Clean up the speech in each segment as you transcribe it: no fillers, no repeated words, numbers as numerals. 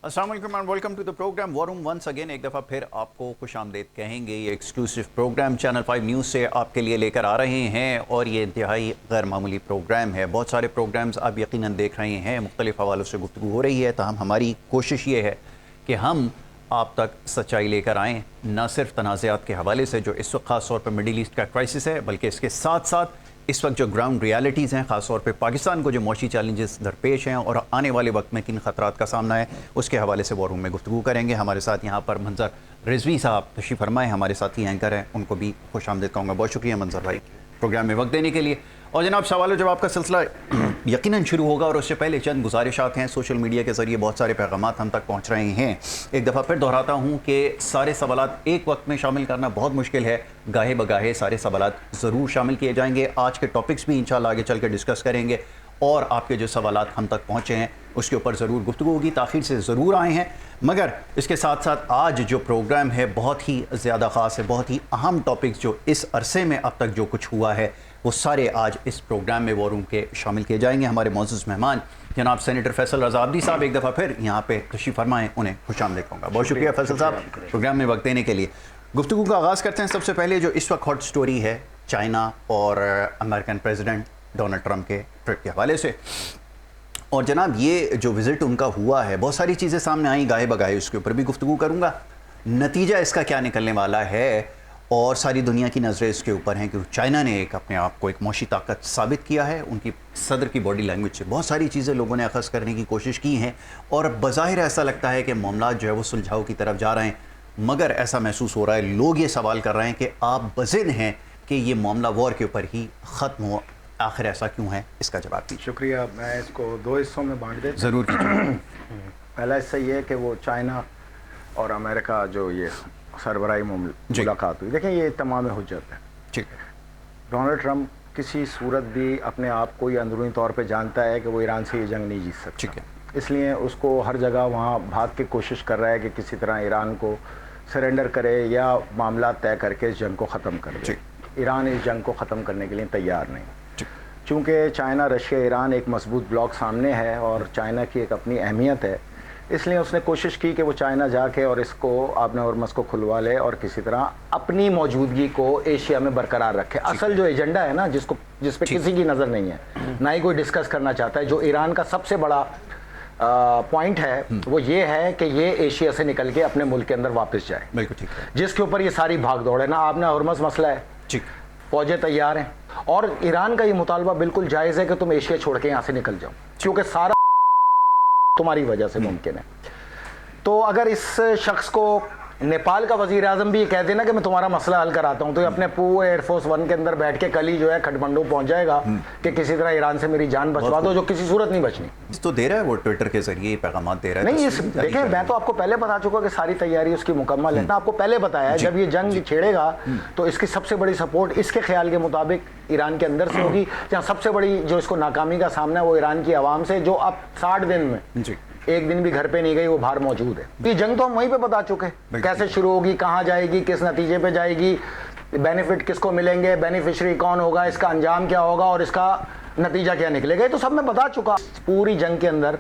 अस्सलाम वालेकुम and welcome to the program war room. Once again एक दफ़ा फिर आपको खुशामदीद कहेंगे। ये एक्सक्लूसिव प्रोग्राम चैनल 5 न्यूज़ से आपके लिए लेकर आ रहे हैं और ये इंतहाई गैर मामूली प्रोग्राम है। बहुत सारे प्रोग्राम्स आप यकीनन देख रहे हैं, मुख्तलिफ हवालों से गुफ्तगू हो रही है, तहम हमारी कोशिश ये है कि हम आप तक सच्चाई लेकर आएँ, न सिर्फ तनाज़ात के हवाले से जो इस वक्त ख़ास तौर पर मिडिल ईस्ट का क्राइसिस है, बल्कि इसके साथ साथ इस वक्त जो ग्राउंड रियलिटीज़ हैं, ख़ास तौर पे पाकिस्तान को जो मौशी चैलेंजेस दरपेश हैं और आने वाले वक्त में किन ख़तरात का सामना है, उसके हवाले से वॉर रूम में गुफ्तगू करेंगे। हमारे साथ यहाँ पर मंजर रिजवी साहब तशरीफ़ फरमाए, हमारे साथी एंकर हैं, उनको भी खुशामदीद कहूँगा। बहुत शुक्रिया मंजर भाई प्रोग्राम में वक्त देने के लिए। और जनाब सवाल जवाब का सिलसिला यकीनन शुरू होगा और उससे पहले चंद गुजारिशात हैं। सोशल मीडिया के ज़रिए बहुत सारे पैगामात हम तक पहुँच रहे हैं। एक दफ़ा फिर दोहराता हूँ कि सारे सवालात एक वक्त में शामिल करना बहुत मुश्किल है, गाहे बगाहे सारे सवालात ज़रूर शामिल किए जाएंगे। आज के टॉपिक्स भी इंशाल्लाह आगे चल के डिस्कस करेंगे और आपके जो सवालात हम तक पहुँचे हैं उसके ऊपर ज़रूर गुफ्तगू होगी। ताख़ीर से ज़रूर आए हैं, मगर इसके साथ साथ आज जो प्रोग्राम है बहुत ही ज़्यादा ख़ास है। बहुत ही अहम टॉपिक्स जो इस अरसे में अब तक जो कुछ हुआ है वो सारे आज इस प्रोग्राम में वॉर रूम के शामिल किए जाएंगे। हमारे मौजूद मेहमान जनाब सेनेटर फैसल रज़ा अब्दी साहब एक दफ़ा फिर यहाँ पे तशरीफ़ फरमाएँ, उन्हें खुशामदीद कहूँगा। बहुत शुक्रिया फैसल साहब प्रोग्राम में वक्त देने के लिए। गुफ्तगू का आगाज़ करते हैं। सबसे पहले जो इस वक्त हॉट स्टोरी है चाइना और अमेरिकन प्रेसिडेंट डोनाल्ड ट्रंप के ट्रिप के हवाले से। और जनाब ये जो विज़िट उनका हुआ है, बहुत सारी चीज़ें सामने आई गाहे बगाहे, उसके ऊपर भी गुफ्तगू करूँगा। नतीजा इसका क्या निकलने वाला है और सारी दुनिया की नज़रें इसके ऊपर हैं कि चाइना ने एक अपने आप को एक मौशी ताकत साबित किया है। उनकी सदर की बॉडी लैंग्वेज से बहुत सारी चीज़ें लोगों ने अखज़ करने की कोशिश की हैं और बज़ाहिर ऐसा लगता है कि मामला जो है वो सुलझाव की तरफ जा रहे हैं, मगर ऐसा महसूस हो रहा है, लोग ये सवाल कर रहे हैं कि आप बज़िद हैं कि ये मामला वॉर के ऊपर ही ख़त्म हो। आखिर ऐसा क्यों है, इसका जवाब दीजिए। शुक्रिया। मैं इसको दो हिस्सों में बांट देता ज़रूर कीजिए। पहला हिस्सा ये है कि वो चाइना और अमेरिका जो ये सरबराही मुलाकात हुई, देखिए ये तमाम हुज्जत है। ठीक है। डोनाल्ड ट्रंप किसी सूरत भी अपने आप को ये अंदरूनी तौर पे जानता है कि वो ईरान से ये जंग नहीं जीत सकता। ठीक है। इसलिए उसको हर जगह वहाँ भाग के कोशिश कर रहा है कि किसी तरह ईरान को सरेंडर करे या मामला तय करके इस जंग को ख़त्म कर दे। ईरान इस जंग को ख़त्म करने के लिए तैयार नहीं, चूँकि चाइना, रशिया, ईरान एक मजबूत ब्लॉक सामने है और चाइना की एक अपनी अहमियत है, इसलिए उसने कोशिश की कि वो चाइना जाके और इसको आपने हॉर्मज़ को खुलवा ले और किसी तरह अपनी मौजूदगी को एशिया में बरकरार रखे। असल जो एजेंडा है ना, जिस पे किसी की नज़र नहीं है, ना ही कोई डिस्कस करना चाहता है, जो ईरान का सबसे बड़ा पॉइंट है वो ये है कि ये एशिया से निकल के अपने मुल्क के अंदर वापस जाए। बिल्कुल ठीक है। जिसके ऊपर ये सारी भाग दौड़ है ना, आपने हॉर्मज़ मसला है, ठीक, फौजें तैयार हैं और ईरान का ये मुतालबा बिल्कुल जायज़ है कि तुम एशिया छोड़ के यहाँ से निकल जाओ, क्योंकि सारा तुम्हारी वजह से मुमकिन है। तो अगर इस शख्स को नेपाल का वजीर आजम भी ये कह देना कि मैं तुम्हारा मसला हल कराता हूँ, तो ये अपने पूरे एयरफोर्स 1 के अंदर बैठ के कल ही जो है खटमंडू पहुंच जाएगा कि किसी तरह ईरान से मेरी जान बचवा दो, जो किसी सूरत नहीं बचनी। तो दे रहा है वो ट्विटर के जरिए पैगाम दे रहा है। नहीं, इस देखें, मैं तो आपको पहले बता चुका कि सारी तैयारी उसकी मुकम्मल है ना, आपको पहले बताया है। जब ये जंग छेड़ेगा तो इसकी सबसे बड़ी सपोर्ट इसके ख्याल के मुताबिक ईरान के अंदर से होगी, जहाँ सबसे बड़ी जो इसको नाकामी का सामना है वो ईरान की आवाम से, जो अब 60 दिन में एक दिन भी घर पे नहीं गई, वो बाहर मौजूद है। ये जंग तो हम वहीं पे बता चुके, कैसे शुरू होगी, कहाँ जाएगी, किस नतीजे पे जाएगी, बेनिफिट किसको मिलेंगे, बेनिफिशरी कौन होगा, इसका अंजाम क्या होगा और इसका नतीजा क्या निकलेगा, ये तो सब मैं बता चुका। पूरी जंग के अंदर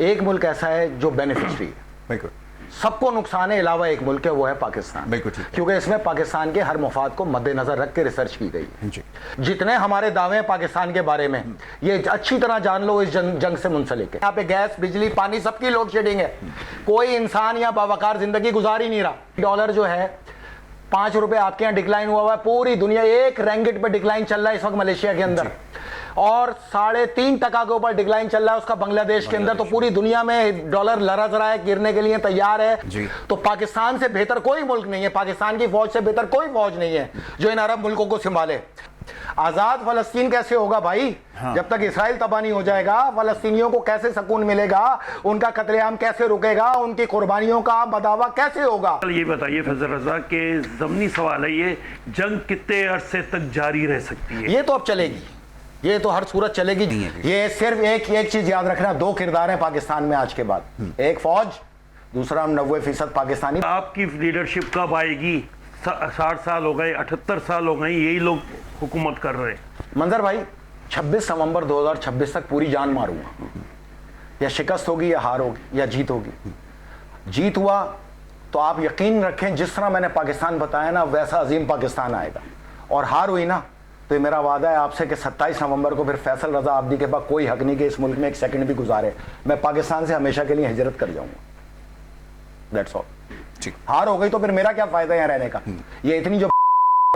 एक मुल्क ऐसा है जो बेनिफिशरी है, बिल्कुल सबको नुकसान है, अलावा एक मुल्क है, वो है पाकिस्तान। बिल्कुल ठीक, क्योंकि इसमें पाकिस्तान के हर मफाद को मद्देनजर रख के रिसर्च की गई है। जितने हमारे दावे हैं पाकिस्तान के बारे में, ये अच्छी तरह जान लो, इस जंग से मुंसलिक है। यहाँ पे गैस, बिजली, पानी सबकी लोड शेडिंग है, कोई इंसान यहाँ बावकार जिंदगी गुजार ही नहीं रहा। डॉलर जो है 5 रुपए आपके यहाँ डिक्लाइन हुआ है, पूरी दुनिया 1 रैंगिट पे डिक्लाइन चल रहा है इस वक्त मलेशिया के अंदर, और 3.5% के ऊपर डिक्लाइन चल रहा है उसका बांग्लादेश के अंदर। तो पूरी दुनिया में डॉलर लरज़ रहा है, गिरने के लिए तैयार है। तो पाकिस्तान से बेहतर कोई मुल्क नहीं है, पाकिस्तान की फौज से बेहतर कोई फौज नहीं है जो इन अरब मुल्कों को संभाले। आजाद फलस्तीन कैसे होगा भाई? हाँ। जब तक इसराइल तबाह नहीं हो जाएगा, फलस्तीनियों को कैसे सुकून मिलेगा, उनका कत्लेआम कैसे रुकेगा, उनकी कुर्बानियों का बदावा कैसे होगा? ये बताइए फैसल रजा के ज़मीनी सवाल है, ये जंग कितने अरसे तक जारी रह सकती है? ये तो अब चलेगी, ये तो हर सूरत चलेगी। ये सिर्फ एक चीज याद रखना, 2 किरदार हैं पाकिस्तान में आज के बाद, एक फौज, दूसरा 90% पाकिस्तानी। आपकी लीडरशिप कब आएगी? 60 साल हो गए, 78 साल हो गए, यही लोग हुकूमत कर रहे हैं। मंजर भाई, 26 नवंबर 2026 तक पूरी जान मारूंगा, या शिकस्त होगी या हार होगी या जीत होगी, जीत हुआ तो आप यकीन रखें जिस तरह मैंने पाकिस्तान बताया ना वैसा अजीम पाकिस्तान आएगा। और हार हुई ना तो ये मेरा वादा है आपसे कि 27 नवंबर को फिर फैसल रजा आब्दी के पास कोई हक नहीं कि इस मुल्क में एक सेकंड भी गुजारे, मैं पाकिस्तान से हमेशा के लिए हिजरत कर जाऊंगा। That's all. ठीक। हार हो गई तो फिर मेरा क्या फायदा यहाँ रहने का। ये इतनी जो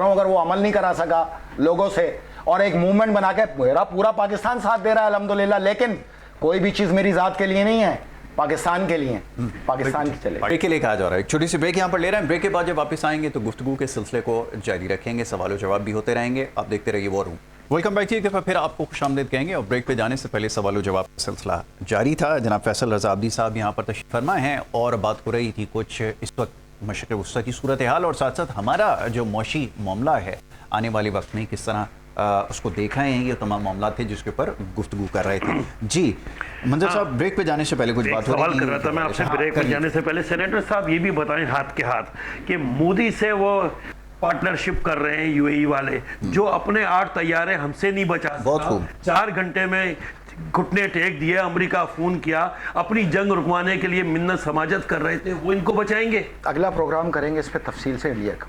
अगर वो अमल नहीं करा सका लोगों से और एक मूवमेंट बना के मेरा पूरा पाकिस्तान साथ दे रहा है अल्हम्दुलिल्लाह, लेकिन कोई भी चीज मेरी जात के लिए नहीं है, पाकिस्तान के लिए, पाकिस्तान की चले। ब्रेक के लिए कहा जा रहा है, एक छोटी सी ब्रेक यहाँ पर ले रहे हैं। ब्रेक के बाद जब वापस आएंगे तो गुफ्तगू के सिलसिले को जारी रखेंगे, सवाल जवाब भी होते रहेंगे, आप देखते रहिए वॉर रूम। Welcome back. एक दफ़ा फिर आपको खुशामदीद कहेंगे और ब्रेक पे जाने से पहले सवाल जवाब का सिलसिला जारी था। जनाब फैसल रजा आब्दी साहब यहाँ पर तशरीफ फरमा हैं और बात हो रही थी कुछ इस वक्त मशरिक़ वस्ता की सूरत हाल और साथ साथ हमारा जो मौशी मामला है आने वाले वक्त में किस तरह उसको देखा है, ये तमाम मामला थे जिसके ऊपर गुफ्तगू कर रहे थे। जी मंजर साहब, ब्रेक पे जाने से पहले कुछ बात सवाल कर रहा था मैं आपसे। ब्रेक पे जाने से पहले सेनेटर साहब ये भी बताएं हाथ के हाथ कि मोदी से वो पार्टनरशिप कर रहे हैं यूएई वाले, जो अपने 8 तैयारे हमसे नहीं बचा सका, 4 घंटे में घुटने टेक दिए, अमेरिका फोन किया, अपनी जंग रुकवाने के लिए मिन्नत समाजत कर रहे थे, वो इनको बचाएंगे। अगला प्रोग्राम करेंगे इस पर तफसील से इंडिया का,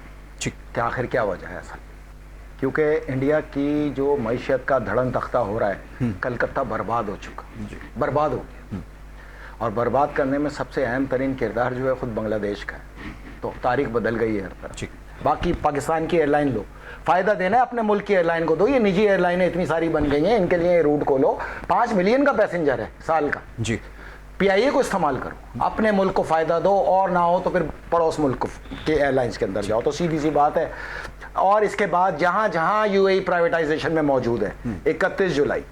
क्या आखिर क्या वजह है ऐसा, क्योंकि इंडिया की जो मईशत का धड़न तख्ता हो रहा है, कलकत्ता बर्बाद हो चुका, बर्बाद हो गया, और बर्बाद करने में सबसे अहम तरीन किरदार जो है खुद बांग्लादेश का है। तो तारीख बदल गई है हर तरफ। बाकी पाकिस्तान की एयरलाइन लो, फायदा देना है अपने मुल्क की एयरलाइन को दो, ये निजी एयरलाइनें इतनी सारी बन गई हैं, इनके लिए रूट खोलो, 5 मिलियन का पैसेंजर है साल का जी, पीआईए को इस्तेमाल करो, अपने मुल्क को फायदा दो, और ना हो तो फिर पड़ोस मुल्क के एयरलाइंस के अंदर जाओ, तो सीधी सी बात है। और इसके बाद जहां जहां यूएई प्राइवेटाइजेशन में मौजूद है, 31 जुलाई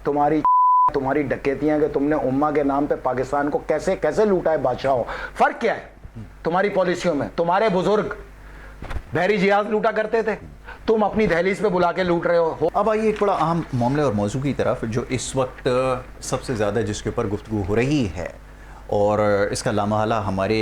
तुम्हारी डकैतियां कि तुमने उम्मा के नाम पे पाकिस्तान को कैसे कैसे लूटा है बादशाहों, फर्क क्या है तुम्हारी पॉलिसियों में? तुम्हारे बुजुर्ग बहरी जिहाज लूटा करते थे, तुम अपनी दहलीज पे बुला के लूट रहे हो। अब आइए एक बड़ा अहम मामले और मौजू की तरफ, जो इस वक्त सबसे ज़्यादा जिसके ऊपर गुफ्तगू हो रही है और इसका लामहला हमारे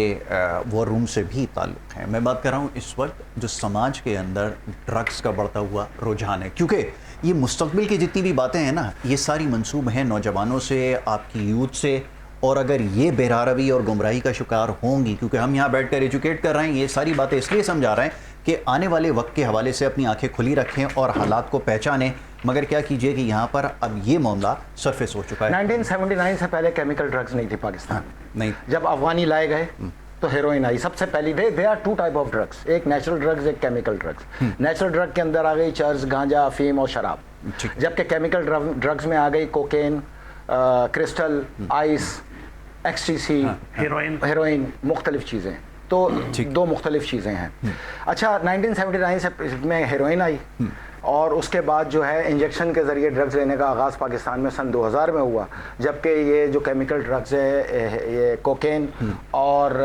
वॉर रूम से भी ताल्लुक़ है। मैं बात कर रहा हूँ इस वक्त जो समाज के अंदर ड्रग्स का बढ़ता हुआ रुझान है, क्योंकि ये मुस्तकबिल की जितनी भी बातें हैं ना, ये सारी मंसूब हैं नौजवानों से, आपकी यूथ से, और अगर ये बेरारवी और गुमराही का शिकार होंगी, क्योंकि हम यहाँ बैठकर एजुकेट कर रहे हैं, ये सारी बातें इसलिए समझा रहे हैं कि आने वाले वक्त के हवाले से अपनी आंखें खुली रखें और हालात को पहचानें। मगर क्या कीजिए कि यहाँ पर अब ये मामला सरफेस हो चुका है। 1979 से पहले केमिकल ड्रग्स नहीं थी पाकिस्तान नहीं, जब अफगानी लाए गए तो हेरोइन आई सबसे पहली। They are 2 type of drugs, एक नेचुरल ड्रग्स, एक केमिकल ड्रग्स। नेचुरल ड्रग के अंदर आ गई चर्च, गांजा, अफीम और शराब, जबकि केमिकल ड्रग्स में आ गई कोकेन, क्रिस्टल, आइस, एक्सटीसी, हेरोइन, मुख्तलिफ चीज़ें। तो 2 मुख्तलिफ चीज़ें हैं। अच्छा, 1979 से में हेरोइन आई और उसके बाद जो है इंजेक्शन के ज़रिए ड्रग्स लेने का आगाज़ पाकिस्तान में सन 2000 में हुआ, जबकि ये जो केमिकल ड्रग्स है, ये कोकेन और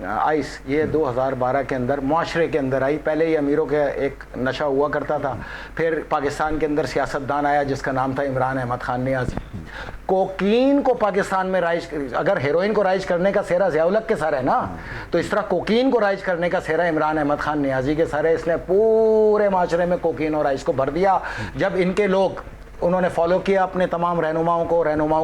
आइस, ये 2012 के अंदर माशरे के अंदर आई। पहले ये अमीरों के एक नशा हुआ करता था, फिर पाकिस्तान के अंदर सियासतदान आया जिसका नाम था इमरान अहमद खान नियाज़ी। कोकीन को पाकिस्तान में राइज, अगर हेरोइन को राइज करने का सेहरा ज़ियाउल-हक के सर है ना, तो इस तरह कोकीन को राइज करने का सेहरा इमरान अहमद खान नियाज़ी के सर है। इसने पूरे माशरे में कोकीन और आइस को भर दिया। जब इनके लोग उन्होंने फॉलो किया अपने तमाम रहनुमाओं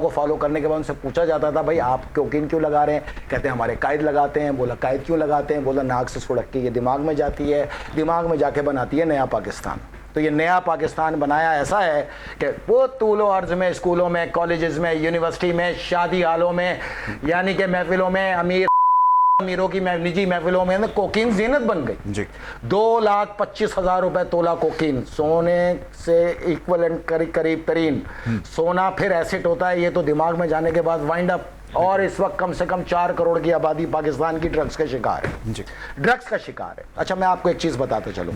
को फॉलो करने के बाद उनसे पूछा जाता था, भाई आप कोकीन क्यों लगा रहे हैं? कहते हैं हमारे कायद लगाते हैं। बोला कायद क्यों लगाते हैं? बोला नाक से सुड़क के ये दिमाग में जाती है, दिमाग में जाके बनाती है नया पाकिस्तान। तो ये नया पाकिस्तान बनाया ऐसा है कि वो तूलो अर्ज में, स्कूलों में, कॉलेजेस में, यूनिवर्सिटी में, शादी हालों में, यानी कि महफिलों में, अमीरों की निजी महफिलों में कोकीन जीनत बन गई जी। 2,25,000 रुपए तोला कोकीन, सोने से इक्वलेंट करीब तरीन सोना फिर एसिड होता है, ये तो दिमाग में जाने के बाद वाइंड अप। और इस वक्त कम से कम 4 करोड़ की आबादी पाकिस्तान की ड्रग्स का शिकार है जी, ड्रग्स का शिकार है। अच्छा, मैं आपको एक चीज बताता चलूं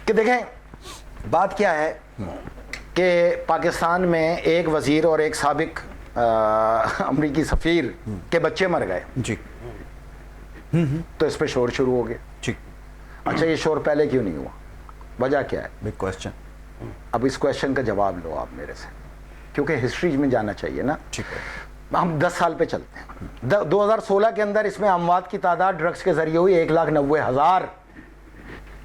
कि देखें बात क्या है कि पाकिस्तान में एक वजीर और एक साबिक अमरीकी सफीर के बच्चे मर गए जी, तो इस पे शोर शुरू हो गया ठीक। अच्छा, ये शोर पहले क्यों नहीं हुआ? वजह क्या है? Big question. अब इस क्वेश्चन का जवाब लो आप मेरे से, क्योंकि हिस्ट्री में जाना चाहिए ना। ठीक है, हम 10 साल पे चलते हैं। 2016 के अंदर इसमें अमवात की तादाद ड्रग्स के जरिए हुई 1,90,000।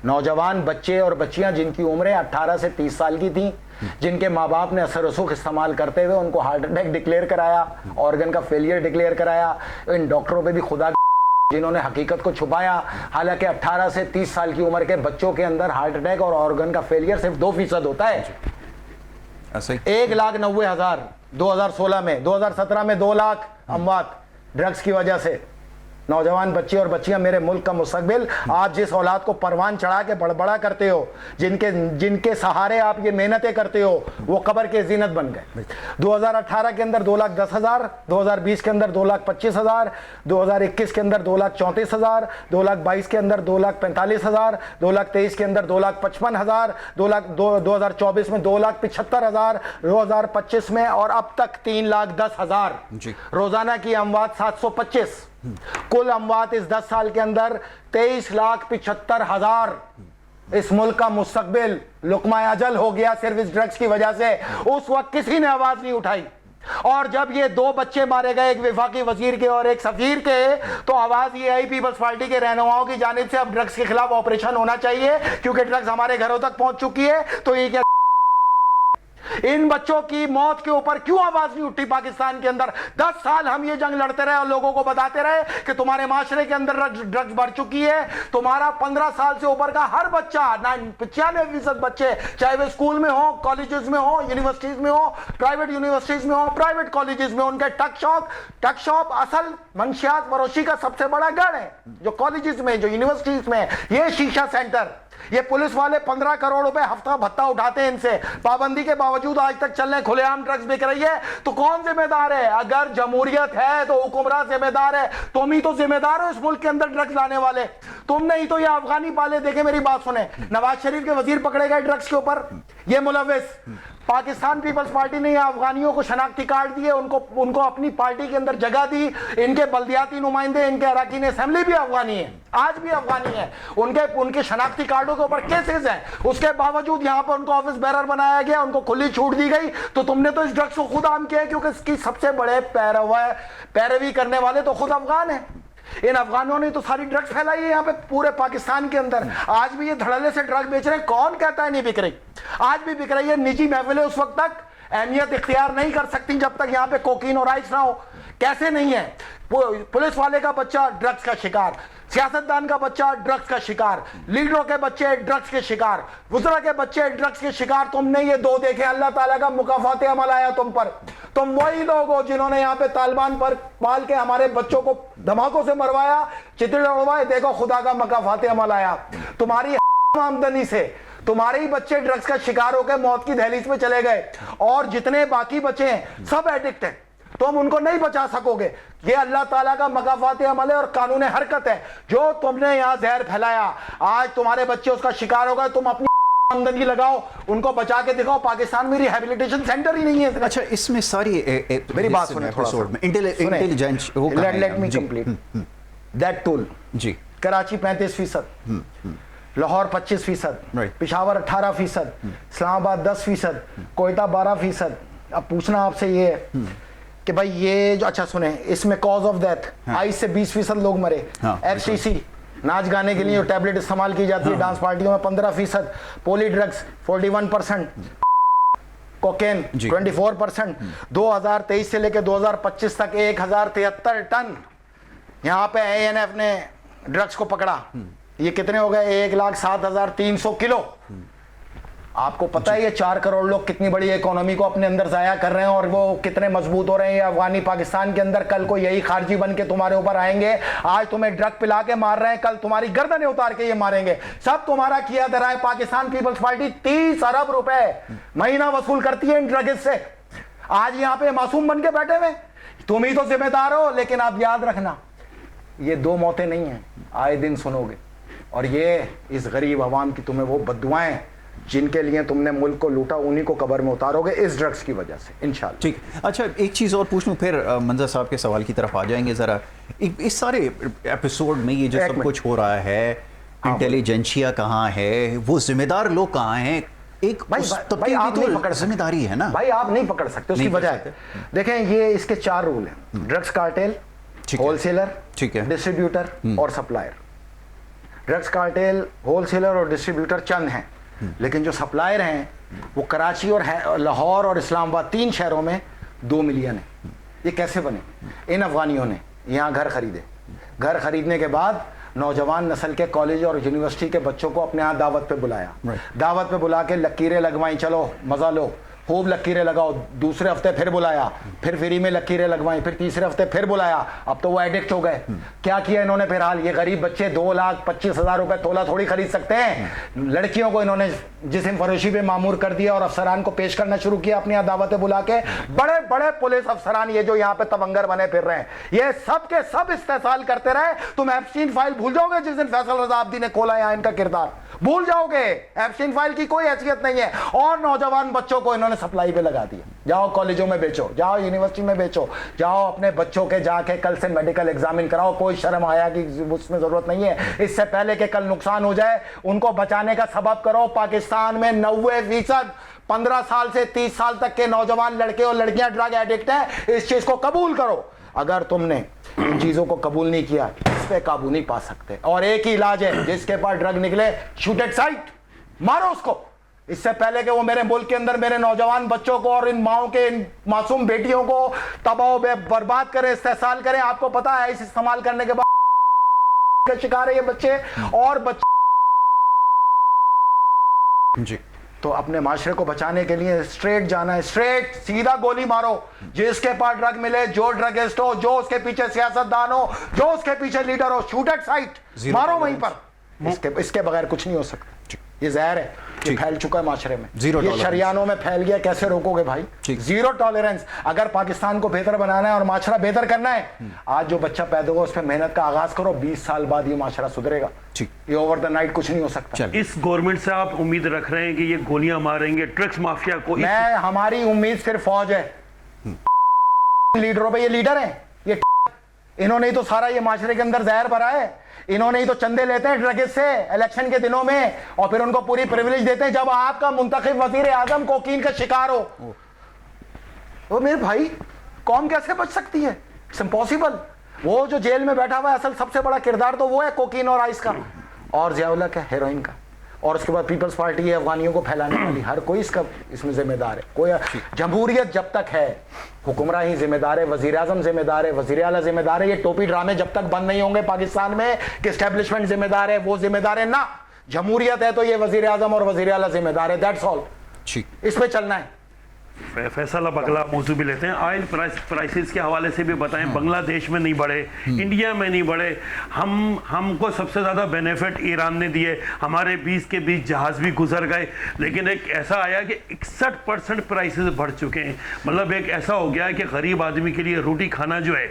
नौजवान बच्चे और बच्चियां जिनकी उम्रें 18 से 30 साल की थी, जिनके माँ बाप ने असर रसूख इस्तेमाल करते हुए उनको हार्ट अटैक डिक्लेयर कराया, ऑर्गन का फेलियर डिक्लेयर कराया। इन डॉक्टरों पे भी खुदा जिन्होंने हकीकत को छुपाया। हालांकि 18 से 30 साल की उम्र के बच्चों के अंदर हार्ट अटैक और ऑर्गन का फेलियर सिर्फ 2% होता है। 1,90,000 2016 में, 2017 में 2 लाख अमवात ड्रग्स की वजह से। नौजवान बच्चे और बच्चियां मेरे मुल्क का मुस्तकबिल, आप जिस औलाद को परवान चढ़ा के बड़बड़ा करते हो, जिनके सहारे आप ये मेहनतें करते हो, वो कब्र के जीनत बन गए। 2018 के अंदर 2,10,000, 2020 के अंदर 2,25,000, 2021 के अंदर 2,34,000, 2022 के अंदर 2,45,000, 2023 के अंदर 2,55,000, 2024 में 2,75,000, 2025 में और अब तक 3,10,000। रोजाना की अमवात 725। कुल अमवात इस 10 साल के अंदर 23,75,000। इस मुल्क का मुस्तकबिल लुकमा अजल हो गया सिर्फ इस ड्रग्स की वजह से। उस वक्त किसी ने आवाज नहीं उठाई, और जब ये 2 बच्चे मारे गए, एक विफाकी वजीर के और एक सफीर के, तो आवाज ये आई पीपल्स पार्टी के रहनुमाओं की जानिब से अब ड्रग्स के खिलाफ ऑपरेशन होना चाहिए, क्योंकि ड्रग्स हमारे घरों तक पहुंच चुकी है। तो ये क्या इन बच्चों की मौत के ऊपर क्यों आवाज नहीं उठी पाकिस्तान के अंदर? 10 साल हम ये जंग लड़ते रहे और लोगों को बताते रहे कि तुम्हारे माशरे के अंदर ड्रग्स बढ़ चुकी है। तुम्हारा 15 साल से ऊपर का हर बच्चा, 95% बच्चे, चाहे वे स्कूल में हो, कॉलेजेस में हो, यूनिवर्सिटीज में हो, प्राइवेट यूनिवर्सिटीज में हो, प्राइवेट कॉलेजेस में, उनके टक शॉप असल मंशियात फरोशी का सबसे बड़ा गढ़ है, जो कॉलेजेस में, जो यूनिवर्सिटीज में, ये शीशा सेंटर। ये पुलिस वाले 15 करोड़ रुपए हफ्ता भत्ता उठाते हैं इनसे, पाबंदी के बावजूद आज तक चल रहे, खुलेआम ड्रग्स बिक रही है। तो कौन जिम्मेदार है? अगर जमहूरियत है तो हुक्मरान जिम्मेदार है। तुम ही तो जिम्मेदार हो इस मुल्क के अंदर ड्रग्स लाने वाले, तुम नहीं तो ये अफगानी पाले। देखे मेरी बात सुने, नवाज शरीफ के वजीर पकड़े गए ड्रग्स के ऊपर, ये मुलविस। पाकिस्तान पीपल्स पार्टी ने अफगानियों को शनाख्ती कार्ड दिए, उनको अपनी पार्टी के अंदर जगह दी। इनके बल्दियाती नुमाइंदे, इनके अरकान असेंबली भी अफगानी है, आज भी अफगानी है। उनके शनाख्ती कार्डों के ऊपर केसेस हैं, उसके बावजूद यहाँ पर उनको ऑफिस बेरर बनाया गया, उनको खुली छूट दी गई। तो तुमने तो इस ड्रग्स को खुद आम किया, क्योंकि इसकी सबसे बड़े पैरवी करने वाले तो खुद अफगान है। इन अफगानों ने तो सारी ड्रग्स फैलाई है यहाँ पे पूरे पाकिस्तान के अंदर। आज भी ये धड़ल्ले से ड्रग बेच रहे हैं। कौन कहता है नहीं बिक रही? आज भी बिक रही है। निजी महफिलें उस वक्त तक अहमियत इख्तियार नहीं कर सकती जब तक यहाँ पे कोकीन और आइस ना हो। कैसे नहीं है? पुलिस वाले का बच्चा ड्रग्स का शिकार, सियासतदान का बच्चा ड्रग्स का शिकार, लीडरों के बच्चे ड्रग्स के शिकार, वुज़रा के बच्चे ड्रग्स के शिकार। तुमने ये 2 देखे, अल्लाह ताला का मुकाफात अमल आया तुम पर। तुम वही लोग हो जिन्होंने यहाँ पे तालिबान पर पाल के हमारे बच्चों को धमाकों से मरवाया, चितड़े उड़वाए। देखो खुदा का मुकाफात अमल आया। तुम्हारी आमदनी से तुम्हारे ही बच्चे ड्रग्स का शिकार होकर मौत की दहलीज में चले गए, और जितने बाकी बचे हैं सब एडिक्ट हैं। तुम उनको नहीं बचा सकोगे। ये अल्लाह ताला का मकाफात अमल है और कानून हरकत है। जो तुमने यहाँ जहर फैलाया, आज तुम्हारे बच्चे उसका शिकार हो गए। तुम अपनी आमदनी लगाओ, उनको बचा के दिखाओ। पाकिस्तान में रिहैबिलिटेशन सेंटर ही नहीं है। अच्छा, इसमें सारी मेरी बात सुने थोड़ा सा। Intelligence, let me complete that tool. जी, कराची 35%, लाहौर 25%, पिशावर 18%, इस्लामाबाद 10%, कोयटा 12%। अब पूछना आपसे ये है कि भाई ये जो, अच्छा सुने, इसमें कॉज ऑफ डेथ 22 से 20% लोग मरे। FCC नाच गाने के लिए जो टैबलेट इस्तेमाल की जाती है डांस पार्टियों में 15%, पोली ड्रग्स 41%, कोकेन 24%। 2023 से लेकर 2025 तक 1073 टन यहाँ पे ANF ने ड्रग्स को पकड़ा। ये कितने हो गए? 1,07,300 किलो। आपको पता है ये 4 करोड़ लोग कितनी बड़ी इकोनॉमी को अपने अंदर जाया कर रहे हैं, और वो कितने मजबूत हो रहे हैं ये अफगानी पाकिस्तान के अंदर। कल को यही खारजी बन के तुम्हारे ऊपर आएंगे। आज तुम्हें ड्रग पिला के मार रहे हैं, कल तुम्हारी गर्दनें उतार के ये मारेंगे। सब तुम्हारा किया धरा है। पाकिस्तान पीपल्स पार्टी 30 अरब रुपए महीना वसूल करती है इन ड्रग्स से। आज यहाँ पे मासूम बन के बैठे हुए, तुम ही तो जिम्मेदार हो। लेकिन आप याद रखना, ये 2 मौतें नहीं हैं, आए दिन सुनोगे। और ये इस गरीब आवाम की तुम्हें वो बद्दुआएं जिनके लिए तुमने मुल्क को लूटा, उन्हीं को कब्र में उतारोगे इस ड्रग्स की वजह से, इंशाल्लाह। ठीक। अच्छा, एक चीज़ और पूछ लूँ, फिर मंजर साहब के सवाल की तरफ आ जाएंगे ज़रा। इस सारे एपिसोड में ये जो सब कुछ हो रहा है, इंटेलिजेंशिया कहाँ है, वो जिम्मेदार लोग कहाँ हैं? एक भाई आप नहीं पकड़ जिम्मेदारी है ना भाई, आप नहीं पकड़ सकते। उसकी वजह है, देखें, ये इसके 4 रूल हैं। ड्रग्स कार्टेल, होलसेलर, ठीक है, डिस्ट्रीब्यूटर और सप्लायर। ड्रग्स कार्टेल, होलसेलर और डिस्ट्रीब्यूटर चंद हैं, लेकिन जो सप्लायर हैं वो कराची और लाहौर और इस्लामाबाद 3 शहरों में 2 मिलियन है। ये कैसे बने? इन अफगानियों ने यहाँ घर खरीदे, घर खरीदने के बाद नौजवान नस्ल के कॉलेज और यूनिवर्सिटी के बच्चों को अपने यहाँ दावत पे बुलाया, दावत पे बुला के लकीरें लगवाई, चलो मज़ा लो, खूब लकीरें लगाओ। दूसरे हफ्ते फिर बुलाया, फिर फ्री में लकीरें लगवाई, फिर तीसरे हफ्ते फिर बुलाया। अब तो वो एडिक्ट हो गए। क्या किया इन्होंने फिर हाल? ये गरीब बच्चे 2,25,000 रुपए तोला थोड़ी खरीद सकते हैं। लड़कियों को इन्होंने जिस्म फरोशी पे मामूर कर दिया और अफसरान को पेश करना शुरू किया अपनी अदावतें बुला के। बड़े बड़े पुलिस अफसरान ये जो यहाँ पे तबंगर बने फिर रहे हैं, ये सब के सब इस्तेसाल करते रहे। तुम एप्स्टीन फाइल भूल जाओगे जिस दिन फैसल रजा अब्दी ने खोला यहाँ इनका किरदार, भूल जाओगे। एप्स्टीन फाइल की कोई हैसियत नहीं है। और नौजवान बच्चों को इन्होंने सप्लाई पे लगा दिया। जाओ कॉलेजों में बेचो, जाओ यूनिवर्सिटी में बेचो, जाओ अपने बच्चों के जाके कल से मेडिकल एग्जामिन कराओ। कोई शर्म आया कि उसमें जरूरत नहीं है, इससे पहले कि कल नुकसान हो जाए उनको बचाने का सबब करो। पाकिस्तान में 90% 15 साल से 30 साल तक के नौजवान लड़के और लड़कियां ड्रग एडिक्ट हैं। इस चीज को कबूल करो। अगर तुमने इन चीजों को कबूल नहीं किया, इस पे काबू नहीं पा सकते। और एक ही इलाज है, जिसके पास ड्रग निकले, शूट एट साइट, मारो उसको। इससे पहले कि वो मेरे मुल्क के अंदर मेरे नौजवान बच्चों को और इन माओं के इन मासूम बेटियों को तबाह बर्बाद करें, इस्तेसाल करें। आपको पता है इस इस्तेमाल करने के बाद का शिकार है ये बच्चे और बच्चे जी। तो अपने माशरे को बचाने के लिए स्ट्रेट जाना है, स्ट्रेट सीधा गोली मारो। जिसके पास ड्रग मिले, जो ड्रगिस्ट हो, जो उसके पीछे सियासतदान हो, जो उसके पीछे लीडर हो, शूट एट साइट, मारो वहीं पर। इसके बगैर कुछ नहीं हो सकता। ये जहर है, ये फैल चुका है माशरे में, ये शरियानों में फैल गया। कैसे रोकोगे भाई? Zero tolerance. अगर पाकिस्तान को बेहतर बनाना है और माशरा बेहतर करना है, आज जो बच्चा पैदा हुआ उस पर मेहनत का आगाज करो। 20 साल बाद ये माशरा सुधरेगा। ये ओवर द नाइट कुछ नहीं हो सकता। इस गवर्नमेंट से आप उम्मीद रख रहे हैं कि ये गोलियां मारेंगे ड्रग्स माफिया को? हमारी उम्मीद सिर्फ फौज है, लीडरों पे। ये लीडर है, ये इन्होंने ही तो सारा ये माशरे के अंदर जहर भरा है। इन्होंने ही तो चंदे लेते हैं ड्रग्स से इलेक्शन के दिनों में और फिर उनको पूरी प्रिविलेज देते हैं। जब आपका मुंतखब वजीर आजम कोकीन का शिकार हो, तो मेरे भाई कौम कैसे बच सकती है? It's impossible. वो जो जेल में बैठा हुआ है, असल सबसे बड़ा किरदार तो वो है कोकीन और आइस का, और ज़ियाउल्लाह का हेरोइन का। और उसके बाद पीपल्स पार्टी है अफगानियों को फैलाने वाली। हर कोई इसमें जिम्मेदार है। कोई जमहूरियत जब तक है, हुक्मरान जिम्मेदार है, वजीर आजम जिम्मेदार है, वजीर आला जिम्मेदार है। ये टोपी ड्रामे जब तक बंद नहीं होंगे पाकिस्तान में कि एस्टेब्लिशमेंट जिम्मेदार है, वो जिम्मेदार है ना। जमहूरियत है तो ये वजीर आजम और वजीर आला जिम्मेदार है। That's all. इस पे चलना है। फैसल अब अगला मौजू भी लेते हैं। ऑयल प्राइसेस के हवाले से भी बताएं। बांग्लादेश में नहीं बढ़े, इंडिया में नहीं बढ़े, हमको सबसे ज़्यादा बेनिफिट ईरान ने दिए। हमारे 20 के 20 जहाज भी गुजर गए, लेकिन एक ऐसा आया कि 61% प्राइसेस बढ़ चुके हैं। मतलब एक ऐसा हो गया है कि गरीब आदमी के लिए रोटी खाना जो है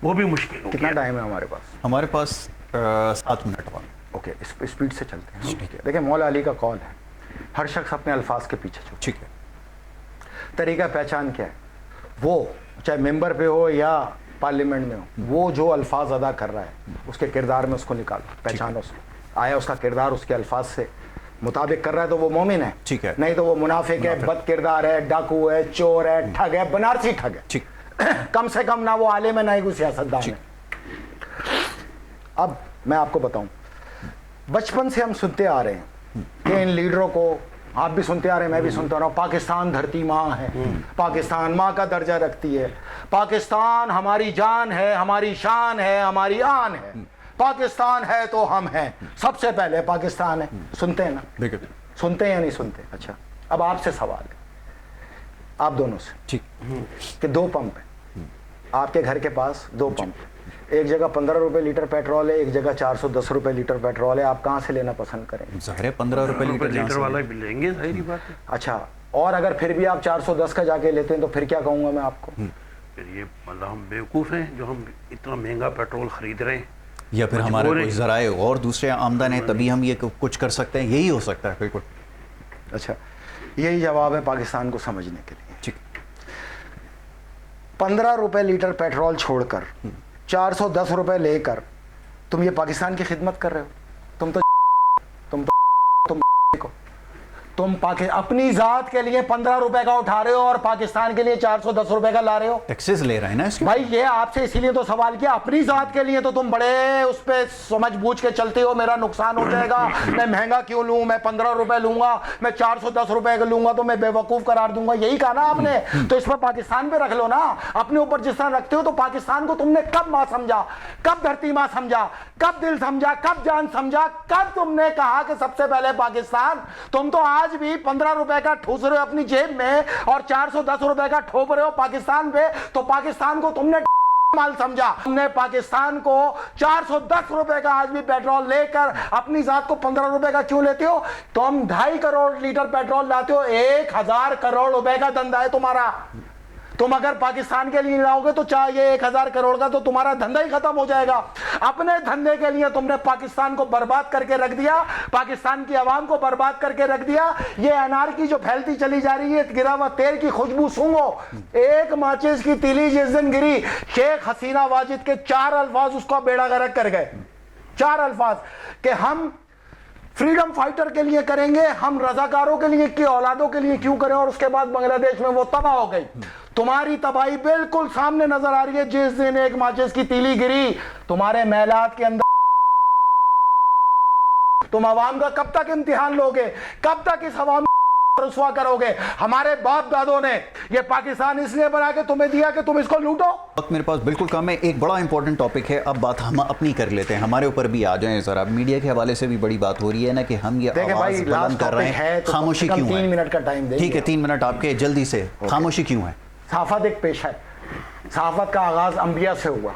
वो भी मुश्किल हो गया। कितना टाइम है हमारे पास? हमारे पास 7 मिनट बाद। ओके, स्पीड से चलते हैं। ठीक है, देखिए मौला अली का कॉल है, हर शख्स अपने अल्फाज के पीछे छुपा। ठीक है। तरीका पहचान क्या है? वो चाहे मेंबर पे हो या पार्लियामेंट में हो, वो जो अल्फाज अदा कर रहा है उसके किरदार में उसको निकालो, पहचानो उसको। आया उसका किरदार उसके अल्फाज से मुताबिक कर रहा है तो वो मोमिन है। ठीक है। नहीं तो वो मुनाफिक है, बद किरदार है, डाकू है, चोर है, ठग है, बनारसी ठग है। ठीक। कम से कम ना वो आलिम है ना ही कोई सियासतदान है। अब मैं आपको बताऊं, बचपन से हम सुनते आ रहे हैं कि इन लीडरों को, आप भी सुनते आ रहे हैं, मैं भी सुनता रहा हूँ, पाकिस्तान धरती माँ है, पाकिस्तान माँ का दर्जा रखती है, पाकिस्तान हमारी जान है, हमारी शान है, हमारी आन है, पाकिस्तान है तो हम हैं, सबसे पहले पाकिस्तान है। सुनते हैं ना? देखिए, सुनते हैं या नहीं सुनते? अच्छा, अब आपसे सवाल है, आप दोनों से, ठीक, कि 2 पंप है आपके घर के पास, 2 पंप, एक जगह 15 रुपए लीटर पेट्रोल है, एक जगह 410 रुपए लीटर पेट्रोल है। आप कहाँ से लेना पसंद करें? ज़ाहिर है 15 रुपए लीटर वाला भी लेंगे, जाहिर बात है। अच्छा, और अगर फिर भी आप 410 का जाके लेते हैं तो फिर क्या कहूँगा मैं आपको? फिर ये मतलब हम बेवकूफ़ हैं जो हम इतना महंगा पेट्रोल खरीद रहे हैं, या फिर हमारे कोई ज़राए और दूसरे आमदन है तभी हम ये कुछ कर सकते हैं। यही हो सकता है। बिल्कुल। अच्छा, यही जवाब है पाकिस्तान को समझने के लिए। ठीक। 15 रुपए लीटर पेट्रोल छोड़कर 410 रुपए लेकर तुम ये पाकिस्तान की खिदमत कर रहे हो। तुम तुम अपनी जात के लिए 15 रुपए का उठा रहे हो और पाकिस्तान के लिए 410 रुपए का ला रहे हो। टैक्सेस ले रहे हैं ना इसके। भाई ये आपसे इसीलिए तो सवाल किया, अपनी जात के लिए तो तुम बड़े उस पर समझ बूझ के चलते हो, मेरा नुकसान हो जाएगा, मैं महंगा क्यों लूं, मैं 15 रुपए लूंगा, मैं 410 रुपए का लूंगा तो मैं बेवकूफ करार दूंगा, यही कहा ना आपने। तो इस पर पाकिस्तान पे रख लो ना, अपने ऊपर जिस तरह रखते हो। तो पाकिस्तान को तुमने कब मां समझा, कब धरती मां समझा, कब दिल समझा, कब जान समझा, कब तुमने कहा कि सबसे पहले पाकिस्तान? तुम तो आज भी 15 रुपए का ठूस रहे हो अपनी जेब में और 410 रुपए का ठोप रहे हो पाकिस्तान पे। तो पाकिस्तान को तुमने माल समझा, तुमने पाकिस्तान को 410 रुपए का आज भी पेट्रोल लेकर अपनी जात को 15 रुपए का क्यों लेते हो? तुम 2.5 करोड़ लीटर पेट्रोल लाते हो, 1000 करोड़ रुपए का धंधा है तुम्हारा। तुम अगर पाकिस्तान के लिए लाओगे तो चाहिए 1000 करोड़ का, तो तुम्हारा धंधा ही खत्म हो जाएगा। अपने धंधे के लिए तुमने पाकिस्तान को बर्बाद करके रख दिया, पाकिस्तान की आवाम को बर्बाद करके रख दिया। ये अनारकी जो फैलती चली जा रही है, गिरा हुआ तेल की खुशबू सूंघो। एक माचिस की तीली जिस दिन गिरी, शेख हसीना वाजिद के 4 अल्फाज उसका बेड़ा गर्क कर गए। 4 अल्फाज कि हम फ्रीडम फाइटर के लिए करेंगे, हम रजाकारों के लिए की औलादों के लिए क्यों करें। और उसके बाद बांग्लादेश में वो तबाह हो गई। तुम्हारी तबाही बिल्कुल सामने नजर आ रही है। जिस दिन एक माचिस की तीली गिरी तुम्हारे महलात के अंदर, तुम आवाम का कब तक इम्तिहान लोगे, कब तक इस आवाम रुसवा करोगे? हमारे बाप दादों ने ये पाकिस्तान इसलिए बना के तुम्हें दिया कि तुम इसको लूटो। वक्त मेरे पास बिल्कुल कम है। एक बड़ा इंपॉर्टेंट टॉपिक है, अब बात हम अपनी कर लेते हैं, हमारे ऊपर भी आ जाएं जरा। मीडिया के हवाले से भी बड़ी बात हो रही है ना कि हम ये आवाज बुलंद कर रहे हैं, तो खामोशी क्यों है? 3 मिनट का टाइम देंगे। ठीक है, 3 मिनट आपके, जल्दी से। खामोशी क्यों है? सहाफत एक पेशा है। सहाफत का आगाज अंबिया से हुआ,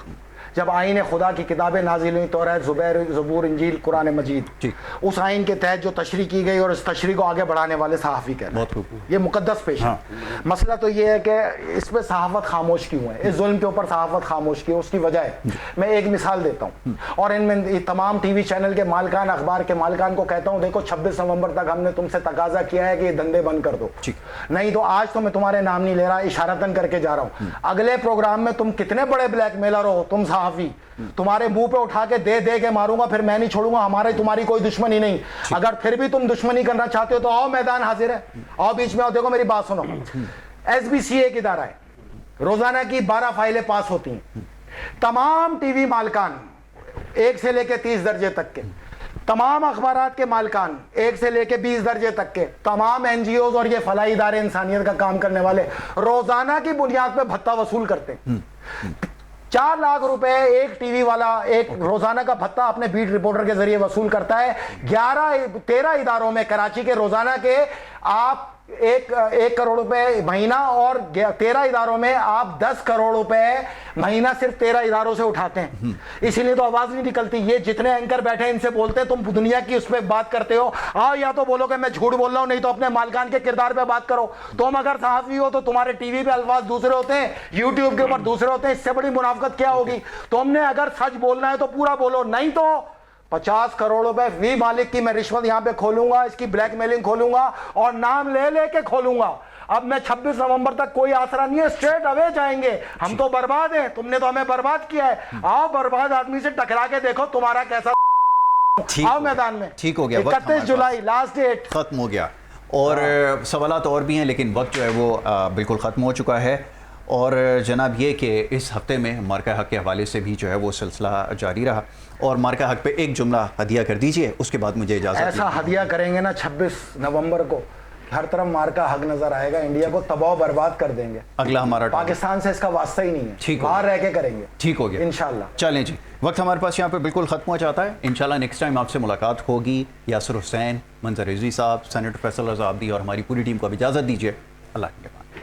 जब आईन खुदा की किताबें नाजिल हुई, तौरात, ज़बूर, इंजील, कुरान मजीद। उस आइन के तहत जो तशरीह की गई और इस तशरीह को आगे बढ़ाने वाले सहाफ़ी कहते हैं। ये मुकद्दस पेशा। हाँ। मसला तो ये है कि इस पर सहाफ़त खामोश क्यों है, इस जुल्म के ऊपर सहाफ़त खामोश क्यों? उसकी वजह है, मैं एक मिसाल देता हूँ और इनमें तमाम टीवी चैनल के मालिकान, अखबार के मालिकान को कहता हूँ, देखो 26 नवंबर तक हमने तुमसे तकाजा किया है कि ये धंधे बंद कर दो, नहीं तो आज तो मैं तुम्हारे नाम नहीं ले रहा, इशारतन करके जा रहा हूँ। अगले प्रोग्राम में तुम कितने बड़े ब्लैकमेलर हो, तुम सहाफ़ी, तुम्हारे मुंह पे उठा के दे के मारूंगा, फिर मैं नहीं छोड़ूंगा। हमारे तुम्हारी कोई दुश्मनी नहीं। अगर फिर भी तुम दुश्मनी करना चाहते हो तो आओ, मैदान हाजिर है, आओ बीच में आओ। देखो मेरी बात सुनो, SBC एक इदारा है, रोजाना की 12 फाइलें पास होती हैं। तमाम टीवी मालकान 1 से लेके 30 दर्जे तक के, तमाम अखबारात के मालकान 1 से लेके 20 दर्जे तक के, तमाम NGOs और ये फलाही इदारे इंसानियत का काम करने वाले रोजाना की बुनियाद पे भत्ता वसूल करते हैं। 4 लाख रुपए एक टीवी वाला एक रोजाना का भत्ता अपने बीट रिपोर्टर के जरिए वसूल करता है। 13 इदारों में कराची के रोजाना के आप 1 करोड़ रुपए महीना और 13 इदारों में आप 10 करोड़ रुपए महीना सिर्फ 13 इदारों से उठाते हैं। इसीलिए तो आवाज नहीं निकलती। ये जितने एंकर बैठे हैं इनसे बोलते हैं, तुम दुनिया की उस पर बात करते हो, आओ या तो बोलो कि मैं झूठ बोल रहा हूं, नहीं तो अपने मालकान के किरदार पे बात करो। तुम अगर सहाफी हो तो तुम्हारे टीवी पे अल्फाज दूसरे होते हैं, यूट्यूब के ऊपर दूसरे होते हैं, इससे बड़ी मुनाफकत क्या होगी? तुमने अगर सच बोलना है तो पूरा बोलो, नहीं तो 50 करोड़ रुपए वी मालिक की मैं रिश्वत यहां पे खोलूंगा, इसकी ब्लैकमेलिंग खोलूंगा और नाम ले लेके खोलूंगा। अब मैं 26 नवंबर तक कोई आसरा नहीं है, स्ट्रेट अवे जाएंगे। हम तो बर्बाद हैं, तुमने तो हमें बर्बाद किया है। आओ बर्बाद आदमी से टकरा के देखो तुम्हारा कैसा। आओ मैदान में। ठीक हो गया, 31 जुलाई लास्ट डेट, खत्म हो गया। और सवालात और भी हैं लेकिन वक्त जो है वो बिल्कुल ख़त्म हो चुका है। और जनाब ये कि इस हफ्ते में मार्का हक के हवाले से भी जो है वो सिलसिला जारी रहा। और मार्का हक पे एक जुमला हदिया कर दीजिए, उसके बाद मुझे इजाज़त। ऐसा हदिया करेंगे ना 26 नवंबर को, हर तरफ मार्का हक नजर आएगा, इंडिया को तबाह बर्बाद कर देंगे। अगला हमारा पाकिस्तान से इसका वास्ता ही नहीं है, ठीक बाहर रह के करेंगे। ठीक हो गया इंशाल्लाह। चलें जी, वक्त हमारे पास यहाँ पे बिल्कुल खत्म हो जाता है। इंशाल्लाह नेक्स्ट टाइम आपसे मुलाकात होगी। यासिर हुसैन, मंजर रिजवी साहब, सेनेटर फैसल रज़ा आब्दी और हमारी पूरी टीम को अब इजाज़त दीजिए। अल्लाह के बाद।